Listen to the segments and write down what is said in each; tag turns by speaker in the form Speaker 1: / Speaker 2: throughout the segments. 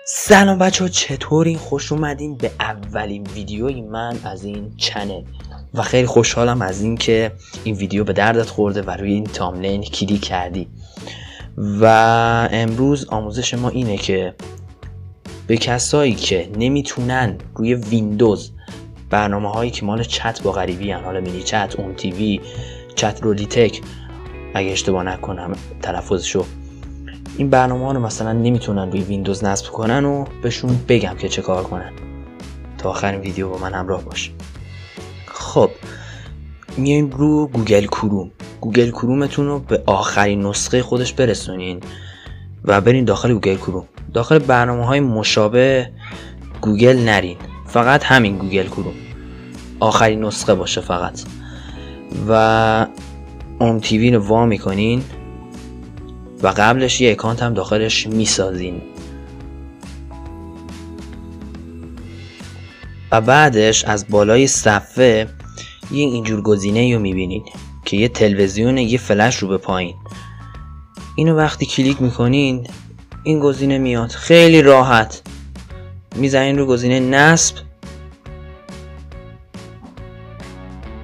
Speaker 1: سلام بچه ها، چطورین؟ خوش اومدین به اولین ویدیوی من از این چنل و خیلی خوشحالم از این که این ویدیو به دردت خورده و روی این تامنیل کلیک کردی. و امروز آموزش ما اینه که به کسایی که نمیتونن روی ویندوز برنامه هایی که مال چت با غریبی هن، حالا مینی چت، اون تیوی، چت رولیتک اگه اشتباه نکنم تلفظشو، این برنامه ها رو مثلا نمیتونن روی ویندوز نصب کنن و بهشون بگم که چه کار کنن. تا آخرین ویدیو با من همراه باش. خب میایم رو گوگل کرومتون رو به آخرین نسخه خودش برسونین و برین داخل گوگل کروم. داخل برنامه های مشابه گوگل نرین، فقط همین گوگل کروم آخرین نسخه باشه فقط. و اون تیوی رو وا میکنین و قبلش یه اکانت هم داخلش میسازین و بعدش از بالای صفحه یه اینجور گزینه رو میبینین که یه تلویزیون، یه فلش رو به پایین. اینو وقتی کلیک میکنین این گزینه میاد، خیلی راحت میزنین رو گزینه نصب.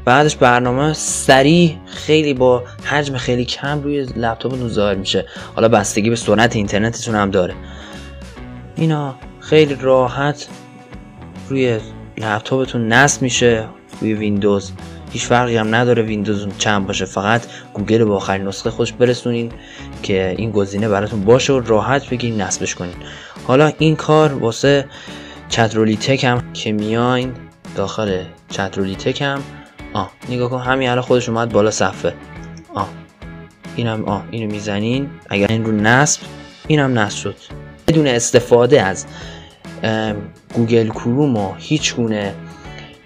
Speaker 1: بعدش برنامه سریع خیلی با حجم خیلی کم روی لپتاپتون ظاهر میشه. حالا بستگی به سرعت اینترنتتون هم داره. اینا خیلی راحت روی لپتاپتون نصب میشه. روی ویندوز هیچ فرقی هم نداره ویندوز چند باشه، فقط گوگل با آخرین نسخه خودش برسونین که این گزینه براتون باشه و راحت بگین نصبش کنین. حالا این کار واسه چت رولیتک هم که میاین داخل چت رولیتک هم نگاه کن، همین الان خودش اومد بالا صفحه. اینم اینو میزنین، اگر این رو نصب، اینم نصب شد. بدون استفاده از گوگل کروم و هیچ گونه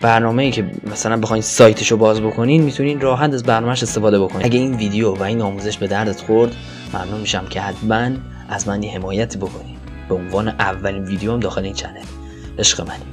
Speaker 1: برنامه‌ای که مثلا بخواید سایتشو باز بکنین، میتونین راحت از برنامه‌اش استفاده بکنین. اگه این ویدیو و این آموزش به دردت خورد، ممنون میشم که حتما از من یه حمایت بکنین به عنوان اولین ویدیوم داخل این چنل. عشق منی.